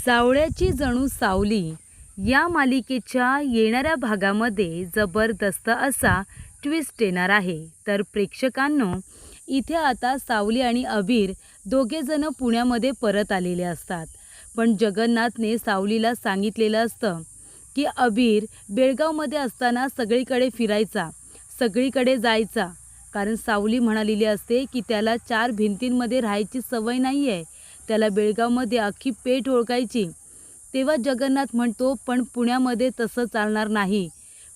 सावळ्याची जणू सावली या मालिकेच्या येणाऱ्या भागामध्ये जबरदस्त असा ट्विस्ट येणार आहे। तर प्रेक्षकांनो, इथे आता सावली आणि अबीर दोघेजण पुण्यामध्ये परत आलेले असतात। पण जगन्नाथने सावलीला सांगितलेलं असतं की अबीर बेळगावमध्ये असताना सगळीकडे फिरायचा, सगळीकडे जायचा, कारण सावली म्हणालेली असते की त्याला चार भिंतींमध्ये राहायची सवय नाही आहे, त्याला बेळगावमध्ये अख्खी पेठ ओळखायची। तेव्हा जगन्नाथ म्हणतो, पण पुण्यामध्ये तसं चालणार नाही,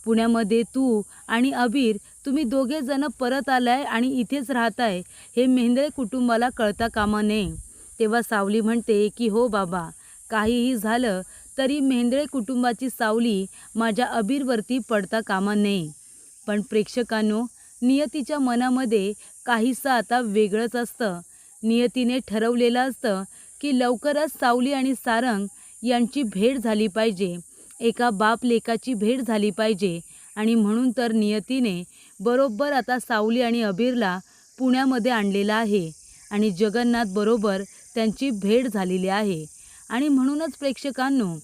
पुण्यामध्ये तू आणि अबीर तुम्ही दोघे जण परत आलाय आणि इथेच राहताय हे मेहेंदळे कुटुंबाला कळता कामा नये। तेव्हा सावली म्हणते की हो बाबा, काहीही झालं तरी मेहेंदळे कुटुंबाची सावली माझ्या अबीरवरती पडता कामा नये। पण प्रेक्षकांनो, नियतीच्या मनामध्ये काहीसं आता वेगळंच असतं। नियतीने ठरवलेलं असतं की लवकरच सावली आणि सारंग यांची भेट झाली पाहिजे, एका बाप लेकाची भेट झाली पाहिजे। आणि म्हणून तर नियतीने बरोबर आता सावली आणि अबीरला पुण्यामध्ये आणलेलं आहे आणि जगन्नाथ बरोबर त्यांची भेट झालेली आहे। आणि म्हणूनच प्रेक्षकांनो,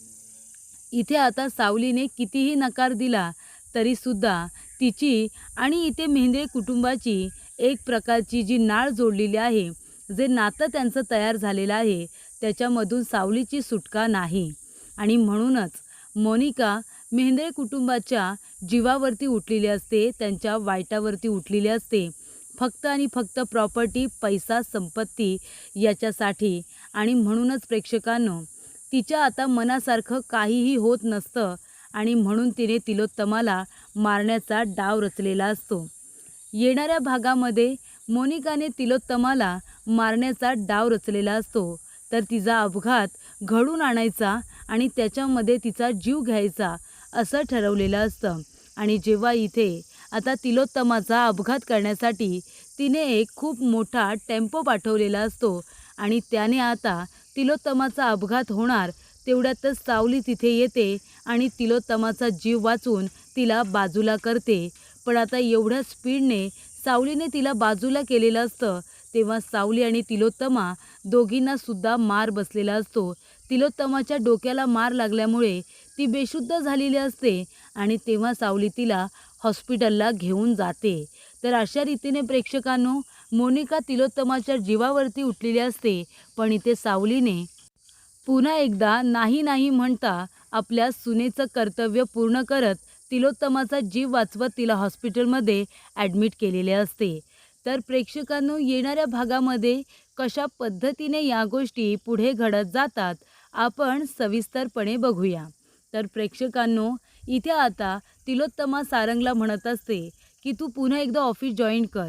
इथे आता सावलीने कितीही नकार दिला तरीसुद्धा तिची आणि इथे मेहेंदळे कुटुंबाची एक प्रकारची जी नाळ जोडलेली आहे, जे नातं त्यांचं तयार झालेलं आहे, त्याच्यामधून सावलीची सुटका नाही। आणि म्हणूनच मोनिका मेहेंदळे कुटुंबाच्या जीवावरती उठलेली असते, त्यांच्या वाईटावरती उठलेली असते, फक्त आणि फक्त प्रॉपर्टी, पैसा, संपत्ती याच्यासाठी। आणि म्हणूनच प्रेक्षकांनो, तिच्या आता मनासारखं काहीही होत नसतं आणि म्हणून तिने तिलोत्तमाला मारण्याचा डाव रचलेला असतो। येणाऱ्या भागामध्ये मोनिकाने तिलोत्तमाला मारण्याचा डाव रचलेला असतो, तर तिचा अपघात घडून आणायचा आणि त्याच्यामध्ये तिचा जीव घ्यायचा असं ठरवलेलं असतं। आणि जेव्हा इथे आता तिलोत्तमाचा अपघात करण्यासाठी तिने एक खूप मोठा टेम्पो पाठवलेला असतो आणि त्याने आता तिलोत्तमाचा अपघात होणार तेवढ्यातच सावली तिथे येते आणि तिलोत्तमाचा जीव वाचून तिला बाजूला करते। पण आता एवढ्या स्पीडने सावलीने तिला बाजूला केलेलं असतं, तेव्हा सावली आणि तिलोत्तमा दोघींना सुद्धा मार बसलेला असतो। तिलोत्तमाच्या डोक्याला मार लागल्यामुळे ती बेशुद्ध झालेली असते आणि तेव्हा सावली तिला हॉस्पिटलला घेऊन जाते। तर अशा रीतीने प्रेक्षकांनो, मोनिका तिलोत्तमाच्या जीवावरती उठलेली असते, पण इथे सावलीने पुन्हा एकदा नाही नाही म्हणता आपल्या सुनेचं कर्तव्य पूर्ण करत तिलोत्तमाचा जीव वाचवत तिला हॉस्पिटलमध्ये ॲडमिट केलेले असते। तर प्रेक्षकांनो, येणाऱ्या भागामध्ये कशा पद्धतीने या गोष्टी पुढे घडत जातात आपण सविस्तरपणे बघूया। तर प्रेक्षकांनो, इथे आता तिलोत्तमा सारंगला म्हणत असते की तू पुन्हा एकदा ऑफिस जॉईन कर।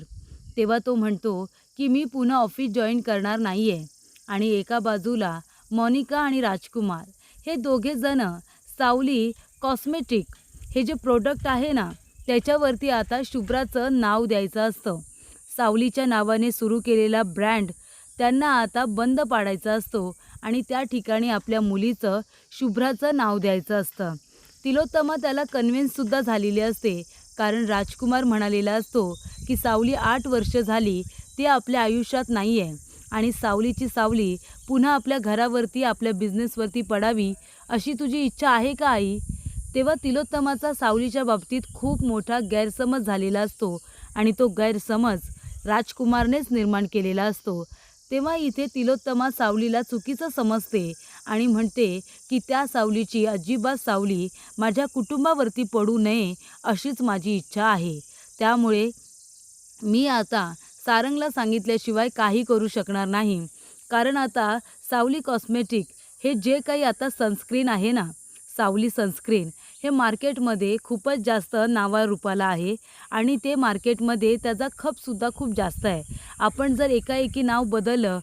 तेव्हा तो म्हणतो की मी पुन्हा ऑफिस जॉईन करणार नाही आहे। आणि एका बाजूला मोनिका आणि राजकुमार हे दोघे जण सावली कॉस्मेटिक हे जे प्रोडक्ट आहे ना, त्याच्यावरती आता शुभ्राचं नाव द्यायचं असतं। सावलीच्या नावाने सुरू केलेला ब्रँड त्यांना आता बंद पाडायचा असतो आणि त्या ठिकाणी आपल्या मुलीचं शुभ्राचं नाव द्यायचं असतं। तिलोत्तमा त्याला कन्व्हिन्ससुद्धा झालेली असते, कारण राजकुमार म्हणालेला असतो की सावली 8 वर्ष झाली ती आपल्या आयुष्यात नाही आहे आणि सावलीची सावली पुन्हा आपल्या घरावरती, आपल्या बिझनेसवरती पडावी अशी तुझी इच्छा आहे का आई? तेव्हा तिलोत्तमाचा सावलीच्या बाबतीत खूप मोठा गैरसमज झालेला असतो आणि तो गैरसमज राजकुमारनेच निर्माण केलेला असतो। तेव्हा इथे तिलोत्तमा सावलीला चुकीचं समजते आणि म्हणते की त्या सावलीची अजिबात सावली माझ्या कुटुंबावरती पडू नये अशीच माझी इच्छा आहे। त्यामुळे मी आता सारंगला सांगितल्याशिवाय काही करू शकणार नाही, कारण आता सावली कॉस्मेटिक हे जे काही आता सनस्क्रीन आहे ना, सावली सनस्क्रीन हे मार्केटमध्ये खूपच जास्त नावारूपाला आहे आणि ते मार्केटमध्ये त्याचा खपसुद्धा खूप जास्त आहे। आपण जर एकाएकी नाव बदललं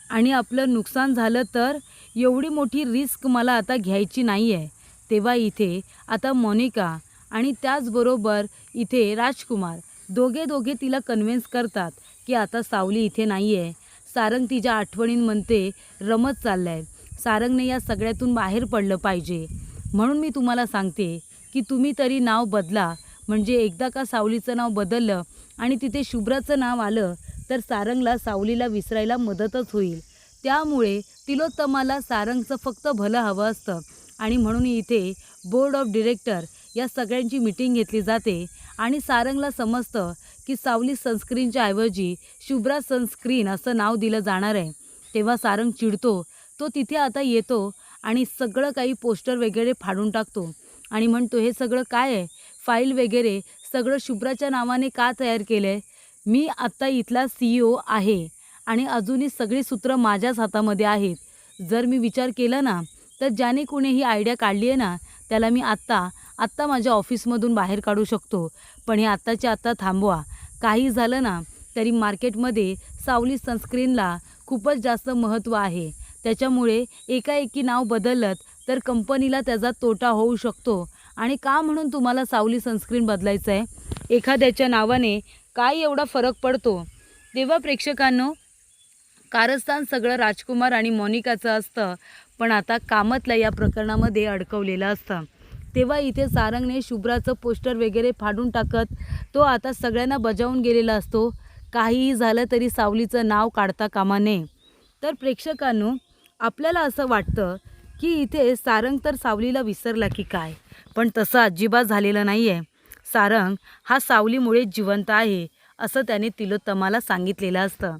आणि आपलं नुकसान झालं तर एवढी मोठी रिस्क मला आता घ्यायची नाही आहे। तेव्हा इथे आता मोनिका आणि त्याचबरोबर इथे राजकुमार दोघे तिला कन्व्हिन्स करतात की आता सावली इथे नाही आहे, सारंग तिच्या आठवणींमध्ये रमत चाललं आहे, सारंगने या सगळ्यातून बाहेर पडलं पाहिजे। म्हणून मी तुम्हाला सांगते की तुम्ही तरी नाव बदला, म्हणजे एकदा का सावलीचं नाव बदललं आणि तिथे शुभ्राचं नाव आलं तर सारंगला सावलीला विसरायला मदतच होईल। त्यामुळे तिलोत्तमाला सारंगचं फक्त भलं हवं असतं आणि म्हणून इथे बोर्ड ऑफ डिरेक्टर या सगळ्यांची मीटिंग घेतली जाते आणि सारंगला समजतं की सावली सनस्क्रीनच्या ऐवजी शुभ्रा सनस्क्रीन असं नाव दिलं जाणार आहे. तेव्हा सारंग चिडतो. तो तिथे आता येतो आणि सगळं काही पोस्टर वगैरे फाडून टाकतो आणि म्हणतो, हे सगळं काय आहे? फाईल वगैरे सगळं शुभ्राच्या नावाने का तयार केलं आहे? मी आत्ता इथला CEO आहे आणि अजूनही सगळी सूत्र माझ्याच हातामध्ये आहेत. जर मी विचार केला ना, तर ज्याने कुणी ही आयडिया काढली आहे ना, त्याला मी आत्ता माझ्या ऑफिसमधून बाहेर काढू शकतो. पण हे आत्ताच्या आत्ता थांबवा. काही झालं ना, तरी मार्केटमध्ये सावली सनस्क्रीनला खूपच जास्त महत्त्व आहे. त्याच्यामुळे एकाएकी नाव बदललं तर कंपनीला त्याचा तोटा होऊ शकतो. आणि का म्हणून तुम्हाला सावली सनस्क्रीन बदलायचं आहे? एखाद्याच्या नावाने काय एवढा फरक पडतो? तेव्हा प्रेक्षकांनो, कारस्थान सगळं राजकुमार आणि मोनिकाचं असतं, पण आता कामतला या प्रकरणामध्ये अडकवलेलं असतं. तेव्हा इथे सारंगने शुभ्राचं पोस्टर वगैरे फाडून टाकत तो आता सगळ्यांना बजावून गेलेला असतो. काहीही झालं तरी सावलीचं नाव काढता कामा नये. तर प्रेक्षकांनो, आपल्याला असं वाटतं की इथे सारंग तर सावलीला विसरला की काय? पण तसं अजिबात झालेलं नाही आहे. सारंग हा सावलीमुळे जिवंत आहे असं त्याने तिलोत्तमाला सांगितलेलं असतं.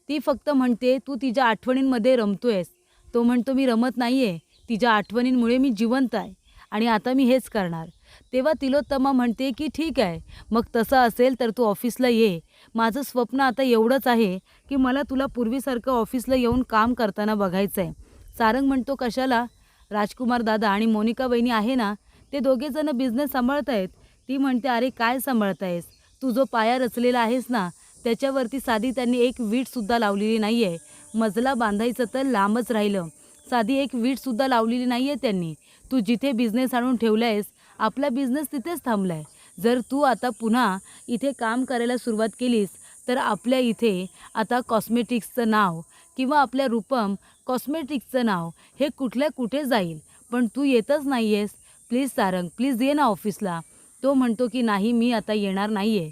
ती फक्त म्हणते, तू तिच्या आठवणींमध्ये रमतोयस. तो म्हणतो, मी रमत नाही आहे, तिच्या आठवणींमुळे मी जिवंत आहे आणि आता मी हेच करणार. तेव्हा तिलोत्तमा म्हणते की ठीक आहे, मग तसं असेल तर तू ऑफिसला ये. माझं स्वप्न आता एवढंच आहे की मला तुला पूर्वीसारखं ऑफिसला येऊन काम करताना बघायचं आहे. सारंग म्हणतो, कशाला? राजकुमार दादा आणि मोनिका वहिनी आहे ना, ते दोघेजणं बिझनेस सांभाळत आहेत. ती म्हणते, अरे काय सांभाळतायस? तू जो पाया रचलेला आहेस ना, त्याच्यावरती साधी त्यांनी एक वीटसुद्धा लावलेली नाही आहे. मजला बांधायचं तर लांबच राहिलं. साधी एक वीटसुद्धा लावलेली नाही आहे त्यांनी. तू जिथे बिझनेस आणून ठेवला आहेस, आपला बिझनेस तिथेच थांबला आहे. जर तू आता पुन्हा इथे काम करायला सुरुवात केलीस तर आपल्या इथे आता कॉस्मेटिक्सचं नाव किंवा आपल्या रूपम कॉस्मेटिक्सचं नाव हे कुठल्या कुठे जाईल. पण तू येतच नाही आहेस. प्लीज सारंग, प्लीज ये ना ऑफिसला. तो म्हणतो की नाही, मी आता येणार नाही आहे.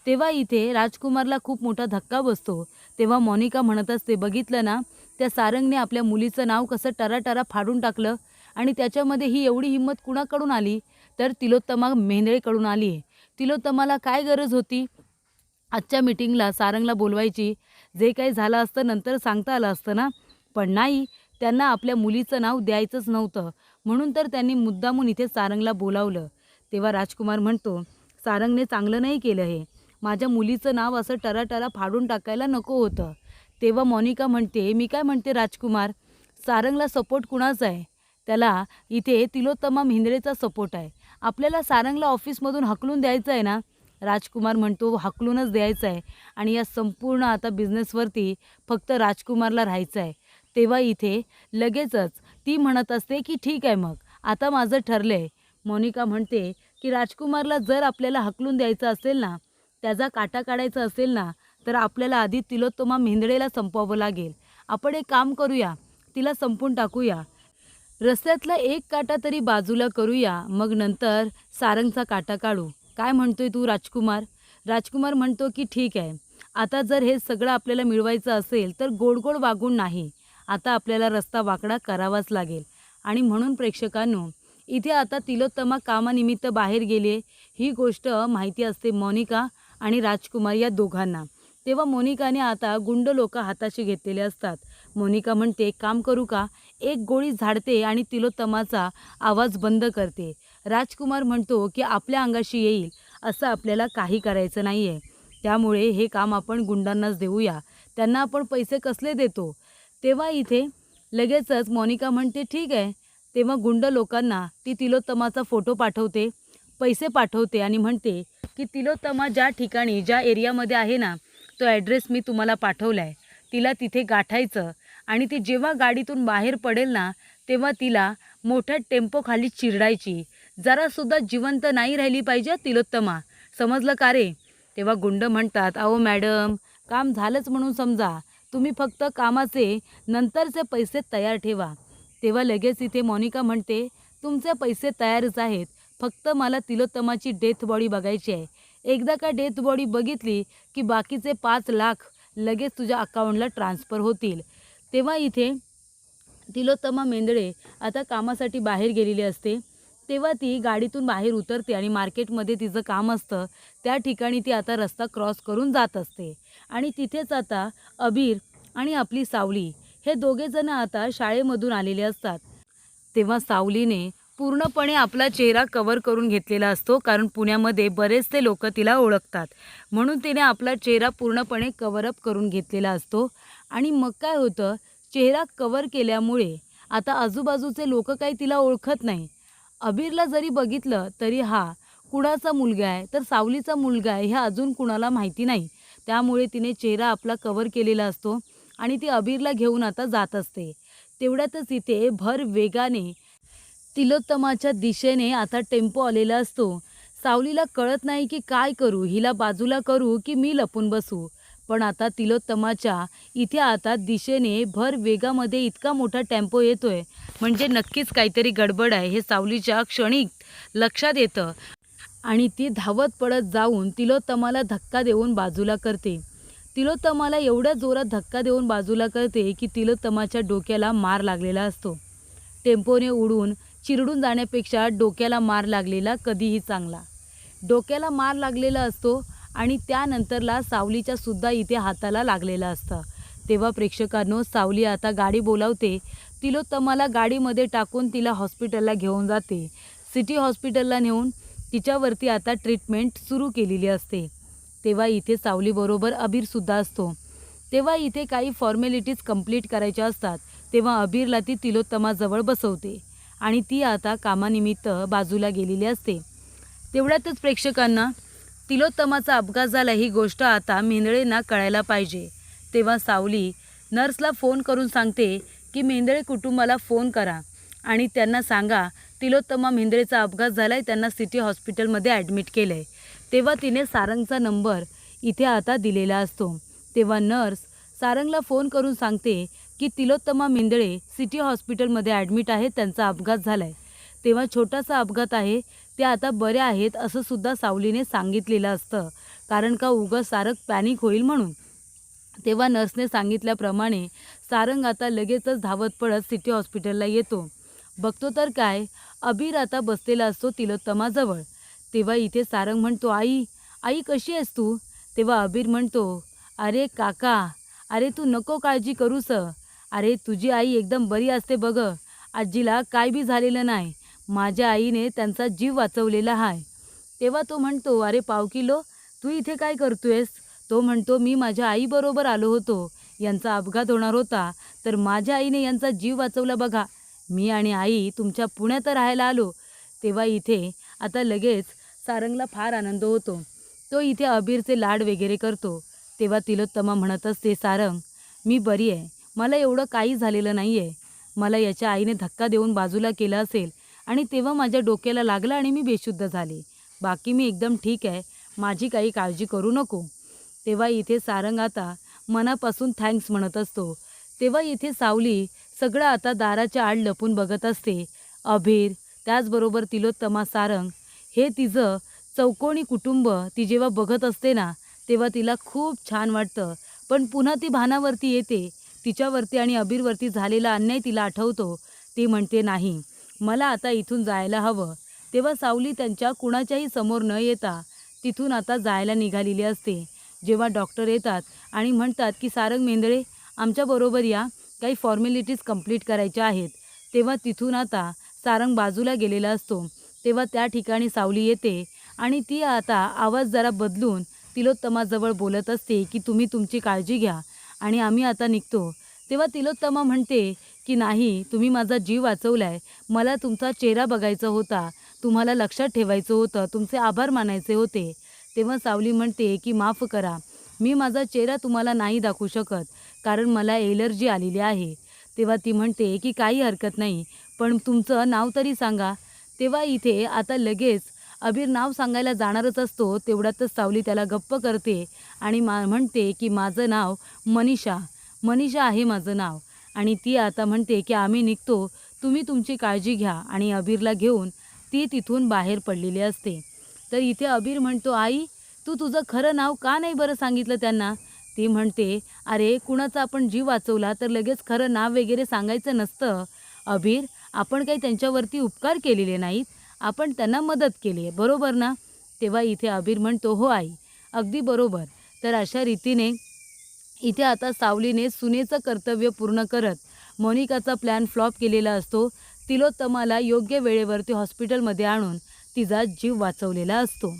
तेव्हा इथे राजकुमारला खूप मोठा धक्का बसतो. तेव्हा मोनिका म्हणत असते, बघितलं ना, त्या सारंगने आपल्या मुलीचं नाव कसं टराटरा फाडून टाकलं आणि त्याच्यामध्ये ही एवढी हिंमत कुणाकडून आली? तर तिलोत्तमा मेंढळेकडून आली आहे. तिलोत्तमाला काय गरज होती आजच्या मीटिंगला सारंगला बोलवायची? जे काही झालं असतं नंतर सांगता आलं असतं ना. पण नाही, त्यांना आपल्या मुलीचं नाव द्यायचंच नव्हतं, म्हणून तर त्यांनी मुद्दामून इथे सारंगला बोलावलं. तेव्हा राजकुमार म्हणतो, सारंगने चांगलं नाही केलं हे. माझ्या मुलीचं नाव असं टराटरा फाडून टाकायला नको होतं. तेव्हा मोनिका म्हणते, मी काय म्हणते राजकुमार, सारंगला सपोर्ट कुणाचा आहे? त्याला इथे तिलोत्तमा मेंढळेचा सपोर्ट आहे. आपल्याला सारंगला ऑफिसमधून हकलून द्यायचं आहे ना? राजकुमार म्हणतो, हकलूनच द्यायचं आहे आणि या संपूर्ण आता बिझनेसवरती फक्त राजकुमारला राहायचं आहे. तेव्हा इथे लगेचच ती म्हणत असते की ठीक आहे, मग आता माझं ठरलं आहे. मोनिका म्हणते की राजकुमारला जर आपल्याला हकलून द्यायचं असेल ना, त्याचा काटा काढायचा असेल ना, तर आपल्याला आधी तिलोत्तमा मेंढळेला संपवावं लागेल. आपण एक काम करूया, तिला संपून टाकूया. रस्त्यातला एक काटा तरी बाजूला करूया, मग नंतर सारंगचा काटा काढू. काय म्हणतोय तू राजकुमार? राजकुमार म्हणतो की ठीक आहे, आता जर हे सगळं आपल्याला मिळवायचं असेल तर गोड गोड वागून नाही, आता आपल्याला रस्ता वाकडा करावाच लागेल. आणि म्हणून प्रेक्षकांनो, इथे आता तिलोत्तमा कामानिमित्त बाहेर गेले ही गोष्ट माहिती असते मोनिका आणि राजकुमार या दोघांना. तेव्हा मोनिकाने आता गुंड लोक हाताशी घेतलेले असतात. मोनिका म्हणते, काम करू का? एक गोळी झाडते आणि तिलोत्तमाचा आवाज बंद करते. राजकुमार म्हणतो की आपल्या अंगाशी येईल असं आपल्याला काही करायचं नाही आहे, त्यामुळे हे काम आपण गुंडांनाच देऊया. त्यांना आपण पैसे कसले देतो? तेव्हा इथे लगेचच मोनिका म्हणते ठीक आहे. तेव्हा गुंड लोकांना ती तिलोत्तमाचा फोटो पाठवते, पैसे पाठवते आणि म्हणते की तिलोत्तमा ज्या ठिकाणी ज्या एरियामध्ये आहे ना, तो ॲड्रेस मी तुम्हाला पाठवला आहे. तिला तिथे गाठायचं आणि ती जेव्हा गाडीतून बाहेर पडेल ना, तेव्हा तिला मोठ्या टेम्पोखाली चिरडायची. जरासुद्धा जिवंत नाही राहिली पाहिजे तिलोत्तमा, समजलं का रे? तेव्हा गुंड म्हणतात, अहो मॅडम, काम झालंच म्हणून समजा, तुम्ही फक्त कामाचे नंतरचे पैसे तयार ठेवा. तेव्हा लगेच इथे मोनिका म्हणते, तुमचे पैसे तयारच आहेत, फक्त मला तिलोत्तमाची डेथ बॉडी बघायची आहे. एकदा का डेथ बॉडी बघितली की बाकीचे 5 लाख लगेच तुझ्या अकाउंटला ट्रान्सफर होतील. तेव्हा इथे तिलोत्तमा मेंदळे आता कामासाठी बाहेर गेलेली असते. तेव्हा ती गाडीतून बाहेर उतरते आणि मार्केटमध्ये तिचं काम असतं. त्या ठिकाणी ती आता रस्ता क्रॉस करून जात असते आणि तिथेच आता अबीर आणि आपली सावली हे दोघेजण आता शाळेमधून आलेले असतात. तेव्हा सावलीने पूर्णपणे आपला चेहरा कव्हर करून घेतलेला असतो, कारण पुण्यामध्ये बरेचसे लोक तिला ओळखतात. म्हणून तिने आपला चेहरा पूर्णपणे कव्हरअप करून घेतलेला असतो. आणि मग काय होतं, चेहरा कव्हर केल्यामुळे आता आजूबाजूचे लोक काही तिला ओळखत नाही. अबीरला जरी बघितलं तरी हा कुणाचा मुलगा आहे तर सावलीचा मुलगा आहे हे अजून कुणाला माहिती नाही. त्यामुळे तिने चेहरा आपला कव्हर केलेला असतो आणि ती अबीरला घेऊन आता जात असते. तेवढ्यातच इथे भर वेगाने तिलोत्तमाच्या दिशेने आता टेम्पो आलेला असतो. सावलीला कळत नाही की काय करू, हिला बाजूला करू की मी लपून बसू. पण आता तिलोत्तमाच्या इथे आता दिशेने भर वेगामध्ये इतका मोठा टेम्पो येतोय, म्हणजे नक्कीच काहीतरी गडबड आहे हे सावलीच्या क्षणिक लक्षात येतं. आणि ती धावत पळत जाऊन तिलोत्तमाला धक्का देऊन बाजूला करते. तिलोत्तमाला एवढ्या जोरात धक्का देऊन बाजूला करते की तिलोत्तमाच्या डोक्याला मार लागलेला असतो. टेम्पोने उडून चिरडून जाण्यापेक्षा डोक्याला मार लागलेला कधीही चांगला. डोक्याला मार लागलेला असतो आणि त्यानंतरला सावलीच्या सुद्धा इथे हाताला लागलेलं असतं. तेव्हा प्रेक्षकांनो, सावली आता गाडी बोलावते. तिलोत्तमाला गाडीमध्ये टाकून तिला हॉस्पिटलला घेऊन जाते. सिटी हॉस्पिटलला नेऊन तिच्यावरती आता ट्रीटमेंट सुरू केलेली असते. तेव्हा इथे सावलीबरोबर अबीरसुद्धा असतो. तेव्हा इथे काही फॉर्मॅलिटीज कंप्लीट करायच्या असतात. तेव्हा अबीरला ती तिलोत्तमाजवळ बसवते आणि ती आता कामानिमित्त बाजूला गेलेली असते. तेवढ्यातच प्रेक्षकांना तिलोत्तमाचा अपघात झाला ही गोष्ट आता मेंदळेंना कळायला पाहिजे. तेव्हा सावली नर्सला फोन करून सांगते की मेंदळे कुटुंबाला फोन करा आणि त्यांना सांगा तिलोत्तमा मेंदळेचा अपघात झाला आहे, त्यांना सिटी हॉस्पिटलमध्ये ॲडमिट केलं आहे. तेव्हा तिने सारंगचा नंबर इथे आता दिलेला असतो. तेव्हा नर्स सारंगला फोन करून सांगते की तिलोत्तमा मेंदळे सिटी हॉस्पिटलमध्ये ॲडमिट आहेत, त्यांचा अपघात झाला आहे. तेव्हा छोटासा अपघात आहे, ते आता बरे आहेत असं सुद्धा सावलीने सांगितलेलं असतं, कारण का उगाच सारंग पॅनिक होईल म्हणून. तेव्हा नर्सने सांगितल्याप्रमाणे सारंग आता लगेचच धावत पळत सिटी हॉस्पिटलला येतो. बघतो तर काय, अबीर आता बसलेला असतो तिलोत्तमाजवळ. तेव्हा इथे सारंग म्हणतो, आई आई कशी आहेस तू? तेव्हा अबीर म्हणतो, अरे काका, अरे तू नको काळजी करूस. अरे तुझी आई एकदम बरी असते बघ, आजीला काय बी झालेलं नाही. माझ्या आईने त्यांचा जीव वाचवलेला आहे. तेव्हा तो म्हणतो, अरे पाव किलो तू इथे काय करतोयस? तो म्हणतो, मी माझ्या आईबरोबर आलो होतो, यांचा अपघात होणार होता तर माझ्या आईने यांचा जीव वाचवला बघा. मी आणि आई तुमच्या पुण्यात राहायला आलो. तेव्हा इथे आता लगेच सारंगला फार आनंद होतो. तो इथे अबीरचे लाड वगैरे करतो. तेव्हा तिलोत्तमा म्हणत असते, सारंग मी बरी आहे, मला एवढं काही झालेलं नाही आहे. मला याच्या आईने धक्का देऊन बाजूला केलं असेल आणि तेव्हा माझ्या डोक्याला लागला आणि मी बेशुद्ध झाले. बाकी मी एकदम ठीक आहे, माझी काही काळजी करू नको. तेव्हा इथे सारंग आता मनापासून थँक्स म्हणत असतो. तेव्हा इथे सावली सगळं आता दाराच्या आड लपून बघत असते. अबीर, त्याचबरोबर तिलोत्तमा, सारंग हे तिचं चौकोनी कुटुंब ती जेव्हा बघत असते ना, तेव्हा तिला खूप छान वाटतं. पण पुन्हा ती भानावरती येते. तिच्यावरती आणि अबीरवरती झालेला अन्याय तिला आठवतो. ती म्हणते, नाही, मला आता इथून जायला हवं. तेव्हा सावली त्यांच्या कुणाच्याही समोर न येता तिथून आता जायला निघालेली असते. जेव्हा डॉक्टर येतात आणि म्हणतात की सारंग मेंदळे आमच्याबरोबर या, काही फॉर्मॅलिटीज कंप्लीट करायच्या आहेत, तेव्हा तिथून आता सारंग बाजूला गेलेला असतो. तेव्हा त्या ठिकाणी सावली येते आणि ती आता आवाज जरा बदलून तिलोत्तमाजवळ बोलत असते की तुम्ही तुमची काळजी घ्या आणि आम्ही आता निघतो. तेव्हा तिलोत्तमा म्हणते की नाही, तुम्ही माझा जीव वाचवला आहे, मला तुमचा चेहरा बघायचा होता, तुम्हाला लक्षात ठेवायचं होतं, तुमचे आभार मानायचे होते. तेव्हा सावली म्हणते की माफ करा, मी माझा चेहरा तुम्हाला नाही दाखवू शकत, कारण मला एलर्जी आलेली आहे. तेव्हा ती म्हणते की काही हरकत नाही, पण तुमचं नाव तरी सांगा. तेव्हा इथे आता लगेच अबीर नाव सांगायला जाणारच असतो. तेवढ्यातच सावली त्याला गप्प करते आणि म्हणते की माझं नाव मनीषा आहे माझं नाव. आणि ती आता म्हणते की आम्ही निघतो, तुम्ही तुमची काळजी घ्या. आणि अबीरला घेऊन ती तिथून बाहेर पडलेली असते. तर इथे अबीर म्हणतो, आई तू तुझं खरं नाव का नाही बरं सांगितलं त्यांना? ती म्हणते, "अरे कुणाचा आपण जीव वाचवला तर लगेच खरं नाव वगैरे सांगायचं नसतं. अबीर, आपण काही त्यांच्यावरती उपकार केलेले नाहीत. आपण त्यांना मदत केली आहे, बरोबर ना?" तेव्हा इथे अबीर म्हणतो, "हो आई, अगदी बरोबर." तर अशा रीतीने इथे आता सावलीने सुनेचं कर्तव्य पूर्ण करत मोनिकाचा प्लॅन फ्लॉप केलेला असतो. तिलोत्तमाला योग्य वेळेवरती हॉस्पिटलमध्ये आणून तिचा जीव वाचवलेला असतो.